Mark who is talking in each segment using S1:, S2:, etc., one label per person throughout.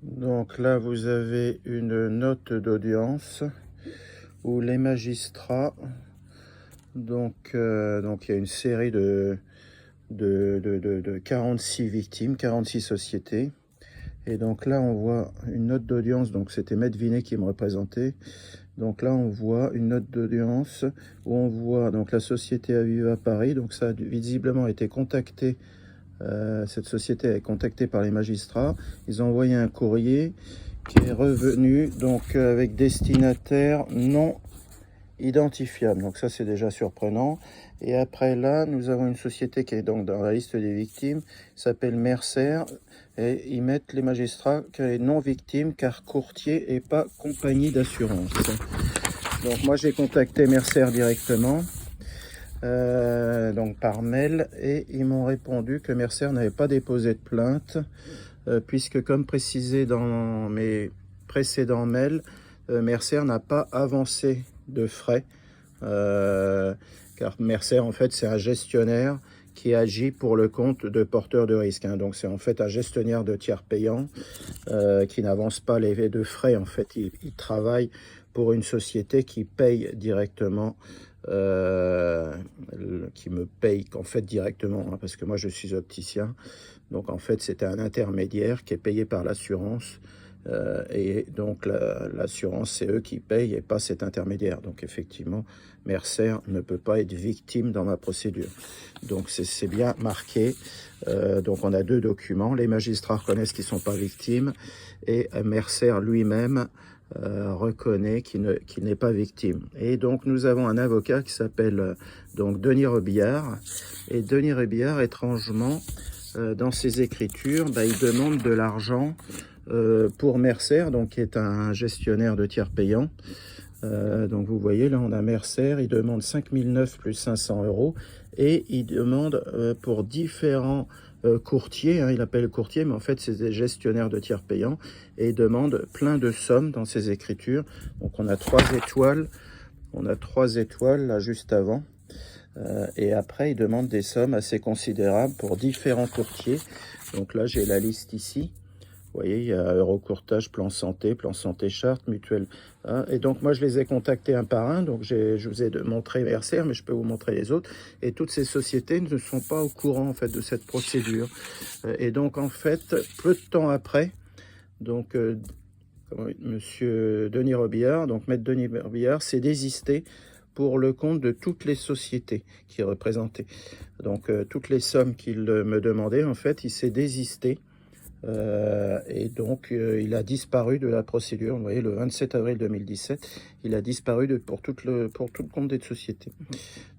S1: Donc là, vous avez une note d'audience où les magistrats, donc il y a une série de 46 victimes, 46 sociétés. Et donc là, on voit une note d'audience, donc c'était Maître Vinet qui me représentait. Donc là, on voit une note d'audience où on voit donc la société Aviva Paris. Donc ça a visiblement été contacté. Cette société est contactée par les magistrats. Ils ont envoyé un courrier qui est revenu donc avec destinataire non identifiable. Donc ça, c'est déjà surprenant. Et après là, nous avons une société qui est donc dans la liste des victimes, s'appelle Mercer, et ils mettent les magistrats qu'elle est non victime car courtier et pas compagnie d'assurance. Donc moi, j'ai contacté Mercer directement. Donc par mail, et ils m'ont répondu que Mercer n'avait pas déposé de plainte puisque, comme précisé dans mes précédents mails, Mercer n'a pas avancé de frais car Mercer, en fait, c'est un gestionnaire qui agit pour le compte de porteurs de risques, hein. Donc c'est en fait un gestionnaire de tiers payants qui n'avance pas les de frais. En fait, il travaille pour une société qui paye directement, qui me paye qu'en fait directement, hein, parce que moi je suis opticien. Donc en fait, c'était un intermédiaire qui est payé par l'assurance. Et donc l'assurance, c'est eux qui payent et pas cet intermédiaire. Donc effectivement, Mercer ne peut pas être victime dans ma procédure. Donc c'est bien marqué. Donc on a deux documents. Les magistrats reconnaissent qu'ils ne sont pas victimes et Mercer lui-même reconnaît qu'il n'est pas victime. Et donc nous avons un avocat qui s'appelle donc Denis Robillard. Et Denis Robillard, étrangement, dans ses écritures, il demande de l'argent pour Mercer, donc qui est un gestionnaire de tiers payants. Donc vous voyez, là on a Mercer, il demande 5009 plus 500 euros, et il demande pour différents courtiers, hein, il appelle courtier, mais en fait c'est des gestionnaires de tiers payants, et il demande plein de sommes dans ses écritures. Donc on a 3 étoiles là juste avant. Et après, il demande des sommes assez considérables pour différents courtiers. Donc là, j'ai la liste ici. Vous voyez, il y a Eurocourtage, Plan Santé Charte, Mutuelle. Hein. Et donc, moi, je les ai contactés un par un. Donc, je vous ai montré Mercer, mais je peux vous montrer les autres. Et toutes ces sociétés ne sont pas au courant, en fait, de cette procédure. Et donc, en fait, peu de temps après, donc, monsieur Denis Robillard, donc Maître Denis Robillard, s'est désisté pour le compte de toutes les sociétés qu'il représentait. Donc, toutes les sommes qu'il me demandait, en fait, il s'est désisté. Et donc, il a disparu de la procédure. Vous voyez, le 27 avril 2017, il a disparu pour tout le compte des sociétés.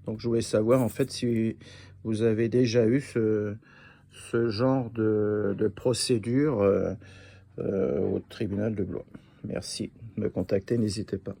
S1: Donc, je voulais savoir, en fait, si vous avez déjà eu ce genre de procédure au tribunal de Blois. Merci de me contacter, n'hésitez pas.